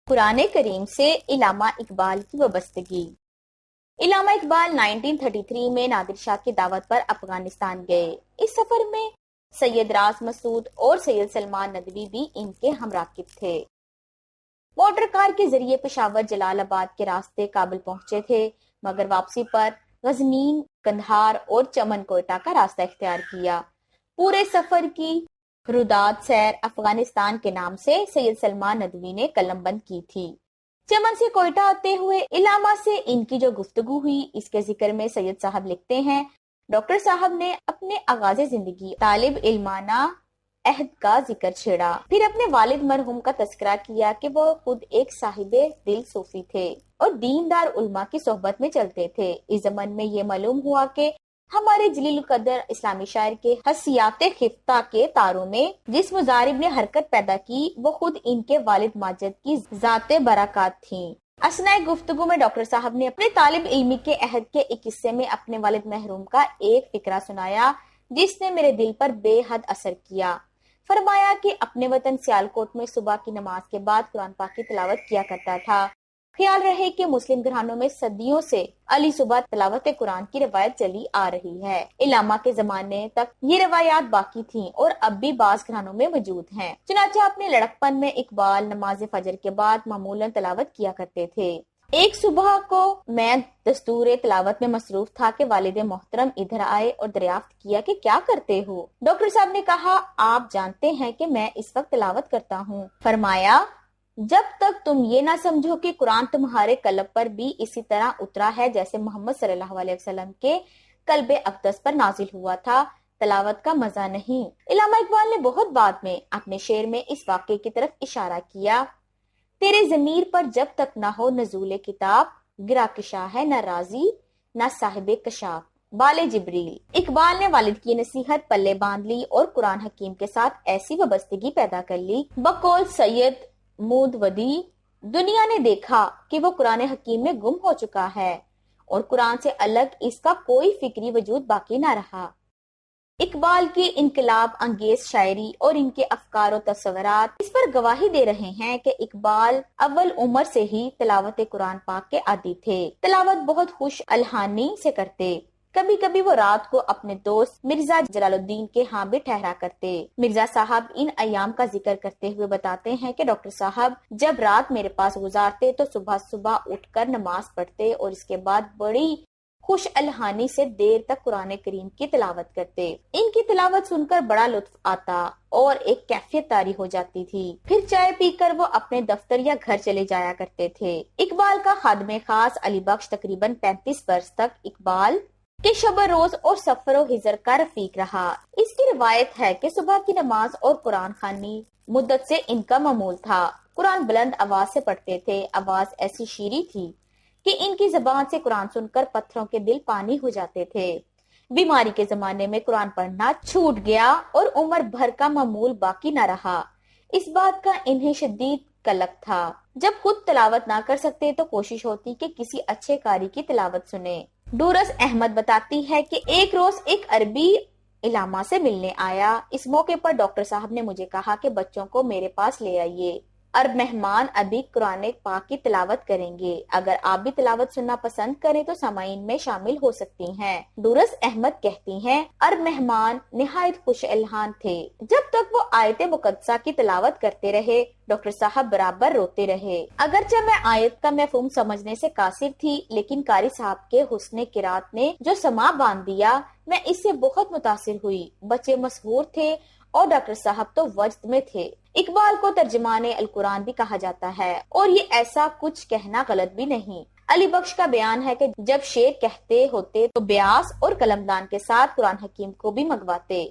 قرآن کریم سے علامہ اقبال کی وابستگی۔ علامہ اقبال 1933 میں نادر شاہ کی دعوت پر افغانستان گئے۔ اس سفر میں سید راز مسعود اور سید سلمان ندوی بھی ان کے ہمراکب تھے۔ موٹر کار کے ذریعے پشاور جلال آباد کے راستے کابل پہنچے تھے، مگر واپسی پر غزنین، قندھار اور چمن کوئٹہ کا راستہ اختیار کیا۔ پورے سفر کی روداد سیر افغانستان کے نام سے سید سلمان ندوی نے قلم بند کی تھی۔ چمن سے کوئٹہ آتے ہوئے علامہ سے ان کی جو گفتگو ہوئی، اس کے ذکر میں سید صاحب لکھتے ہیں، ڈاکٹر صاحب نے اپنے آغاز زندگی طالب علمانہ عہد کا ذکر چھیڑا، پھر اپنے والد مرحوم کا تذکرہ کیا کہ وہ خود ایک صاحب دل صوفی تھے اور دیندار علماء کی صحبت میں چلتے تھے۔ اس زمن میں یہ معلوم ہوا کہ ہمارے جلیل القدر اسلامی شاعر کے حسیات خفتہ کے تاروں میں جس مضارب نے حرکت پیدا کی، وہ خود ان کے والد ماجد کی ذات برکات تھیں۔ اثناء گفتگو میں ڈاکٹر صاحب نے اپنے طالب علمی کے عہد کے ایک حصے میں اپنے والد محروم کا ایک فقرہ سنایا جس نے میرے دل پر بے حد اثر کیا۔ فرمایا کہ اپنے وطن سیالکوٹ میں صبح کی نماز کے بعد قرآن پاک کی تلاوت کیا کرتا تھا۔ خیال رہے کہ مسلم گھرانوں میں صدیوں سے علی صبح تلاوت قرآن کی روایت چلی آ رہی ہے۔ علامہ کے زمانے تک یہ روایات باقی تھیں اور اب بھی بعض گھرانوں میں موجود ہیں۔ چنانچہ اپنے لڑکپن میں اقبال نماز فجر کے بعد معمولاً تلاوت کیا کرتے تھے۔ ایک صبح کو میں دستور تلاوت میں مصروف تھا کہ والد محترم ادھر آئے اور دریافت کیا کہ کیا کرتے ہو؟ ڈاکٹر صاحب نے کہا، آپ جانتے ہیں کہ میں اس وقت تلاوت کرتا ہوں۔ فرمایا، جب تک تم یہ نہ سمجھو کہ قرآن تمہارے قلب پر بھی اسی طرح اترا ہے جیسے محمد صلی اللہ علیہ وسلم کے قلب اقدس پر نازل ہوا تھا، تلاوت کا مزہ نہیں۔ علامہ اقبال نے بہت بعد میں اپنے شعر میں اس واقعے کی طرف اشارہ کیا، تیرے ضمیر پر جب تک نہ ہو نزول کتاب، گرا کشا ہے نہ رازی نہ صاحب کشاف، بال جبریل۔ اقبال نے والد کی نصیحت پلے باندھ لی اور قرآن حکیم کے ساتھ ایسی وابستگی پیدا کر لی۔ بقول سید مود ودی، دنیا نے دیکھا کہ وہ قرآن حکیم میں گم ہو چکا ہے اور قرآن سے الگ اس کا کوئی فکری وجود باقی نہ رہا۔ اقبال کی انقلاب انگیز شاعری اور ان کے افکار و تصورات اس پر گواہی دے رہے ہیں کہ اقبال اول عمر سے ہی تلاوت قرآن پاک کے عادی تھے۔ تلاوت بہت خوش الحانی سے کرتے، کبھی کبھی وہ رات کو اپنے دوست مرزا جلال الدین کے ہاں بھی ٹھہرا کرتے۔ مرزا صاحب ان ایام کا ذکر کرتے ہوئے بتاتے ہیں کہ ڈاکٹر صاحب جب رات میرے پاس گزارتے تو صبح صبح اٹھ کر نماز پڑھتے اور اس کے بعد بڑی خوش الحانی سے دیر تک قرآن کریم کی تلاوت کرتے۔ ان کی تلاوت سن کر بڑا لطف آتا اور ایک کیفیت طاری ہو جاتی تھی۔ پھر چائے پی کر وہ اپنے دفتر یا گھر چلے جایا کرتے تھے۔ اقبال کا خادم خاص علی بخش تقریباً 35 برس تک اقبال کہ شب روز اور سفر و حضر کا رفیق رہا۔ اس کی روایت ہے کہ صبح کی نماز اور قرآن خوانی مدت سے ان کا معمول تھا۔ قرآن بلند آواز سے پڑھتے تھے، آواز ایسی شیریں تھی کہ ان کی زبان سے قرآن سن کر پتھروں کے دل پانی ہو جاتے تھے۔ بیماری کے زمانے میں قرآن پڑھنا چھوٹ گیا اور عمر بھر کا معمول باقی نہ رہا۔ اس بات کا انہیں شدید قلق تھا۔ جب خود تلاوت نہ کر سکتے تو کوشش ہوتی کہ کسی اچھے قاری کی تلاوت سنیں۔ ڈورس احمد بتاتی ہے کہ ایک روز ایک عربی علامہ سے ملنے آیا۔ اس موقع پر ڈاکٹر صاحب نے مجھے کہا کہ بچوں کو میرے پاس لے آئیے، عرب مہمان ابھی قرآن پاک کی تلاوت کریں گے، اگر آپ بھی تلاوت سننا پسند کریں تو سامعین میں شامل ہو سکتی ہیں۔ ڈورس احمد کہتی ہیں، عرب مہمان نہایت خوش الحان تھے۔ جب تک وہ آیت مقدسہ کی تلاوت کرتے رہے، ڈاکٹر صاحب برابر روتے رہے۔ اگرچہ میں آیت کا مفہوم سمجھنے سے قاصر تھی، لیکن قاری صاحب کے حسن قرات نے جو سما باندھ دیا، میں اس سے بہت متاثر ہوئی۔ بچے مسحور تھے اور ڈاکٹر صاحب تو وجد میں تھے۔ اقبال کو ترجمان القرآن بھی کہا جاتا ہے اور یہ ایسا کچھ کہنا غلط بھی نہیں۔ علی بخش کا بیان ہے کہ جب شعر کہتے ہوتے تو بیاس اور قلمدان کے ساتھ قرآن حکیم کو بھی منگواتے۔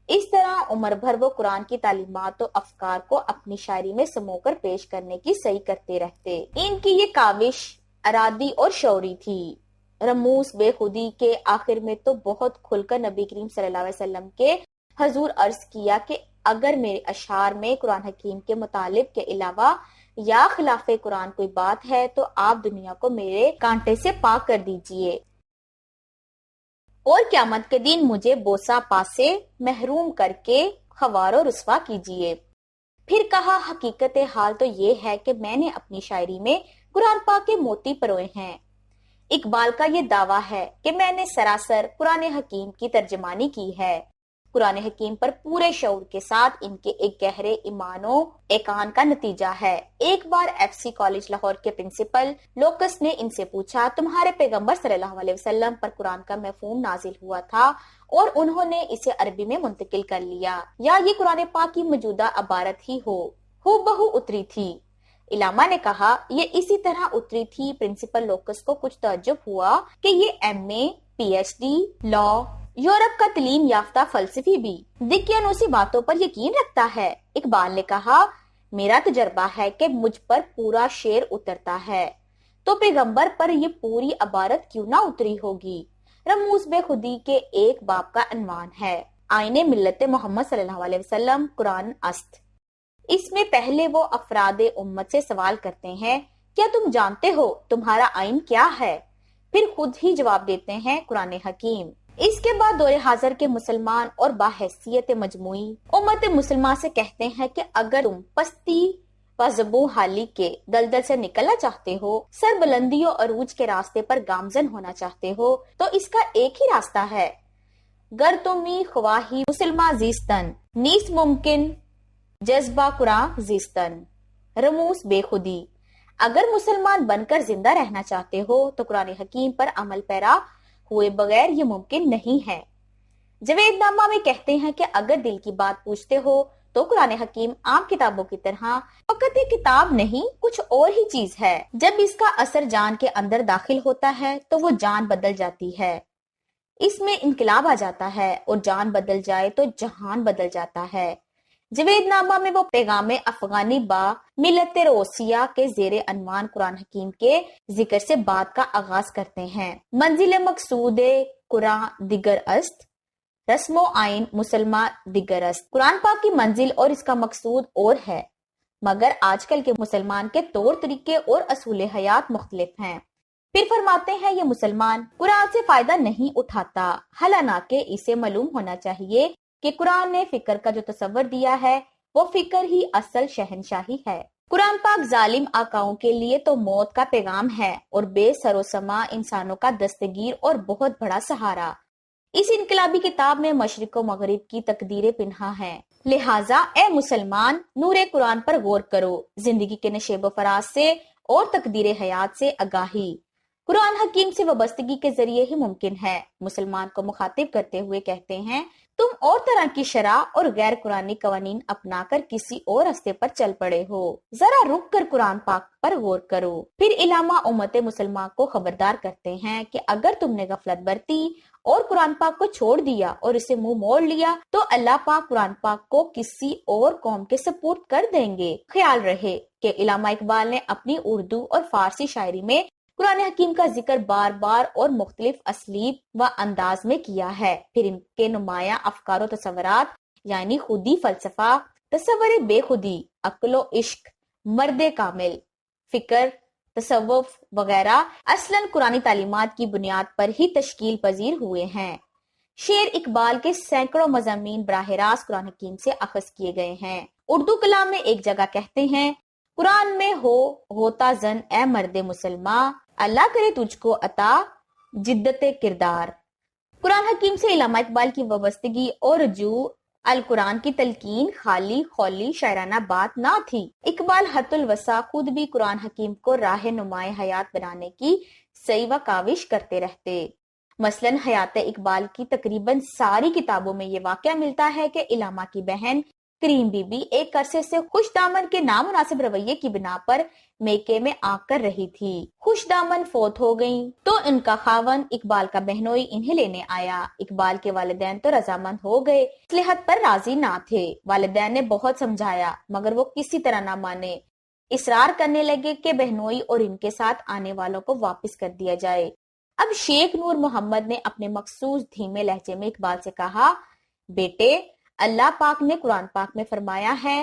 اس طرح عمر بھر وہ قرآن کی تعلیمات و افکار کو اپنی شاعری میں سمو کر پیش کرنے کی صحیح کرتے رہتے۔ ان کی یہ کاوش ارادی اور شعوری تھی۔ رموز بے خودی کے آخر میں تو بہت کھل کر نبی کریم صلی اللہ علیہ وسلم کے حضور عرض کیا کہ اگر میرے اشعار میں قرآن حکیم کے مطالب کے علاوہ یا خلاف قرآن کوئی بات ہے تو آپ دنیا کو میرے کانٹے سے پاک کر دیجئے اور قیامت کے دن مجھے بوسا پاس سے محروم کر کے خوار و رسوا کیجئے۔ پھر کہا حقیقت حال تو یہ ہے کہ میں نے اپنی شاعری میں قرآن پاک کے موتی پروئے ہیں۔ اقبال کا یہ دعویٰ ہے کہ میں نے سراسر قرآن حکیم کی ترجمانی کی ہے، قرآن حکیم پر پورے شعور کے ساتھ ان کے ایک گہرے ایمان و ایقان کا نتیجہ ہے۔ ایک bar F C college Lahore کے پرنسپل لوکس نے ان سے پوچھا، تمہارے پیغمبر صلی اللہ علیہ وسلم پر قرآن کا مفہوم نازل ہوا تھا اور انہوں نے اسے عربی میں منتقل کر لیا، یا یہ قرآن پاک کی موجودہ عبارت ہی ہو بہو اتری تھی؟ علامہ نے کہا، یہ اسی طرح اتری تھی۔ پرنسپل لوکس کو کچھ تعجب ہوا کہ یہ ایم اے، پی ایچ ڈی، لا، یورپ کا تعلیم یافتہ فلسفی بھی دقیانوسی باتوں پر یقین رکھتا ہے۔ اقبال نے کہا، میرا تجربہ ہے کہ مجھ پر پورا شعر اترتا ہے، تو پیغمبر پر یہ پوری عبارت کیوں نہ اتری ہوگی؟ رموز بے خودی کے ایک باب کا عنوان ہے، آئین ملت محمد صلی اللہ علیہ وسلم قرآن است۔ اس میں پہلے وہ افراد امت سے سوال کرتے ہیں، کیا تم جانتے ہو تمہارا آئین کیا ہے؟ پھر خود ہی جواب دیتے ہیں، قرآن حکیم۔ اس کے بعد دور حاضر کے مسلمان اور باحیثیت مجموعی امت مسلمہ سے کہتے ہیں کہ اگر تم پستی و زبوں حالی کے دلدل سے نکلنا چاہتے ہو، سر بلندی و عروج کے راستے پر گامزن ہونا چاہتے ہو، تو اس کا ایک ہی راستہ ہے، گر تمی خواہی مسلمہ زیستن نیس ممکن جذبہ قرآن زیستن۔ رموز بے خودی، اگر مسلمان بن کر زندہ رہنا چاہتے ہو تو قرآن حکیم پر عمل پیرا ہوئے بغیر یہ ممکن نہیں ہے۔ جوید نامہ میں کہتے ہیں کہ اگر دل کی بات پوچھتے ہو تو قرآن حکیم عام کتابوں کی طرح فقط ایک کتاب نہیں، کچھ اور ہی چیز ہے۔ جب اس کا اثر جان کے اندر داخل ہوتا ہے تو وہ جان بدل جاتی ہے، اس میں انقلاب آ جاتا ہے، اور جان بدل جائے تو جہان بدل جاتا ہے۔ جوید نامہ میں وہ پیغام افغانی با ملت روسیہ کے زیر عنوان قرآن حکیم کے ذکر سے بات کا آغاز کرتے ہیں۔ منزل مقصود قرآن دیگر است، رسم و آئین مسلمہ دیگر است۔ قرآن پاک کی منزل اور اس کا مقصود اور ہے، مگر آج کل کے مسلمان کے طور طریقے اور اصول حیات مختلف ہیں۔ پھر فرماتے ہیں، یہ مسلمان قرآن سے فائدہ نہیں اٹھاتا، حالانکہ اسے معلوم ہونا چاہیے کہ قرآن نے فکر کا جو تصور دیا ہے وہ فکر ہی اصل شہنشاہی ہے۔ قرآن پاک ظالم آقاؤں کے لیے تو موت کا پیغام ہے اور بے سر و سما انسانوں کا دستگیر اور بہت بڑا سہارا۔ اس انقلابی کتاب میں مشرق و مغرب کی تقدیریں پنہاں ہیں، لہٰذا اے مسلمان نور قرآن پر غور کرو، زندگی کے نشیب و فراز سے اور تقدیر حیات سے آگاہی قرآن حکیم سے وابستگی کے ذریعے ہی ممکن ہے۔ مسلمان کو مخاطب کرتے ہوئے کہتے ہیں، تم اور طرح کی شرع اور غیر قرآنی قوانین اپنا کر کسی اور راستے پر چل پڑے ہو، ذرا رک کر قرآن پاک پر غور کرو۔ پھر علامہ امت مسلمہ کو خبردار کرتے ہیں کہ اگر تم نے غفلت برتی اور قرآن پاک کو چھوڑ دیا اور اسے منہ موڑ لیا تو اللہ پاک قرآن پاک کو کسی اور قوم کے سپرد کر دیں گے۔ خیال رہے کہ علامہ اقبال نے اپنی اردو اور فارسی شاعری میں قرآن حکیم کا ذکر بار بار اور مختلف اسلیب و انداز میں کیا ہے۔ پھر ان کے نمایاں افکار و تصورات یعنی خودی فلسفہ، تصور بے خودی، عقل و عشق، مرد کامل، فکر، تصوف وغیرہ اصلاً قرآنی تعلیمات کی بنیاد پر ہی تشکیل پذیر ہوئے ہیں۔ شعر اقبال کے سینکڑوں مضامین براہ راست قرآن حکیم سے اخذ کیے گئے ہیں۔ اردو کلام میں ایک جگہ کہتے ہیں، قرآن میں ہوتا زن اے مرد مسلمہ، اللہ کرے تجھ کو عطا جدت کردار۔ قرآن حکیم سے علامہ اقبال کی وابستگی اور رجوع القرآن کی تلقین خالی خولی شاعرانہ بات نہ تھی۔ اقبال حت الوسع خود بھی قرآن حکیم کو راہ نمائے حیات بنانے کی سعی و کاوش کرتے رہتے۔ مثلاً حیات اقبال کی تقریباً ساری کتابوں میں یہ واقعہ ملتا ہے کہ علامہ کی بہن کریم بی بی ایک عرصے سے خوش دامن کے نامناسب رویے کی بنا پر میکے میں آ کر رہی تھی۔ خوش دامن فوت ہو گئیں تو ان کا خاوند اقبال کا بہنوئی انہیں لینے آیا۔ اقبال کے والدین تو رضامند ہو گئے، مصلحت پر راضی نہ تھے۔ والدین نے بہت سمجھایا مگر وہ کسی طرح نہ مانے، اصرار کرنے لگے کہ بہنوئی اور ان کے ساتھ آنے والوں کو واپس کر دیا جائے۔ اب شیخ نور محمد نے اپنے مخصوص دھیمے لہجے میں اقبال سے کہا، بیٹے اللہ پاک نے قرآن پاک میں فرمایا ہے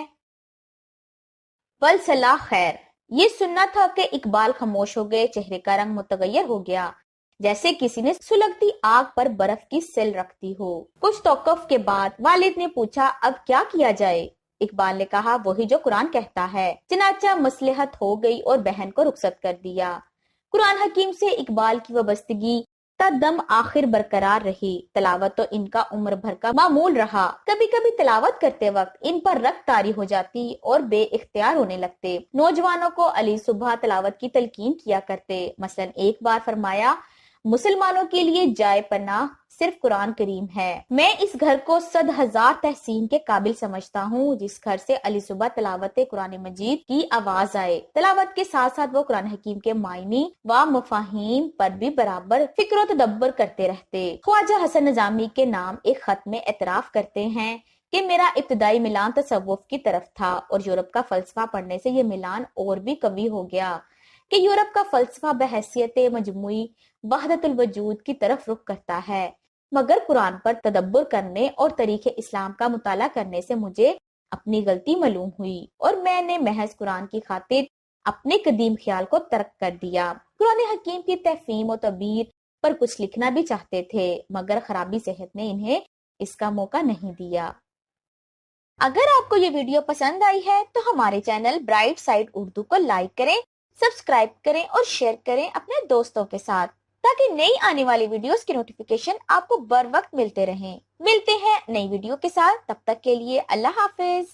والصلاح خیر۔ یہ سننا تھا کہ اقبال خاموش ہو گئے، چہرے کا رنگ متغیر ہو گیا، جیسے کسی نے سلگتی آگ پر برف کی سل رکھ دی ہو۔ کچھ توقف کے بعد والد نے پوچھا، اب کیا کیا جائے؟ اقبال نے کہا وہی جو قرآن کہتا ہے۔ چنانچہ مصلحت ہو گئی اور بہن کو رخصت کر دیا۔ قرآن حکیم سے اقبال کی وابستگی تا دم آخر برقرار رہی۔ تلاوت تو ان کا عمر بھر کا معمول رہا۔ کبھی کبھی تلاوت کرتے وقت ان پر رگ طاری ہو جاتی اور بے اختیار ہونے لگتے۔ نوجوانوں کو علی صبح تلاوت کی تلقین کیا کرتے۔ مثلا ایک بار فرمایا، مسلمانوں کے لیے جائے پناہ صرف قرآن کریم ہے۔ میں اس گھر کو 100,000 تحسین کے قابل سمجھتا ہوں جس گھر سے علی صبح تلاوت قرآن مجید کی آواز آئے۔ تلاوت کے ساتھ ساتھ وہ قرآن حکیم کے معنی و مفاہیم پر بھی برابر فکر و تدبر کرتے رہتے۔ خواجہ حسن نظامی کے نام ایک خط میں اعتراف کرتے ہیں کہ میرا ابتدائی میلان تصوف کی طرف تھا اور یورپ کا فلسفہ پڑھنے سے یہ میلان اور بھی قوی ہو گیا کہ یورپ کا فلسفہ بحیثیت مجموعی وحدت الوجود کی طرف رخ کرتا ہے، مگر قرآن پر تدبر کرنے اور تاریخ اسلام کا مطالعہ کرنے سے مجھے اپنی غلطی معلوم ہوئی اور میں نے محض قرآن کی خاطر اپنے قدیم خیال کو ترک کر دیا۔ قرآن حکیم کی تفہیم و تعبیر پر کچھ لکھنا بھی چاہتے تھے، مگر خرابی صحت نے انہیں اس کا موقع نہیں دیا۔ اگر آپ کو یہ ویڈیو پسند آئی ہے تو ہمارے چینل برائٹ سائڈ اردو کو لائک کریں، سبسکرائب کریں اور شیئر کریں اپنے دوستوں کے ساتھ تاکہ نئی آنے والی ویڈیوز کی نوٹیفیکیشن آپ کو بر وقت ملتے رہیں۔ ملتے ہیں نئی ویڈیو کے ساتھ، تب تک کے لیے اللہ حافظ۔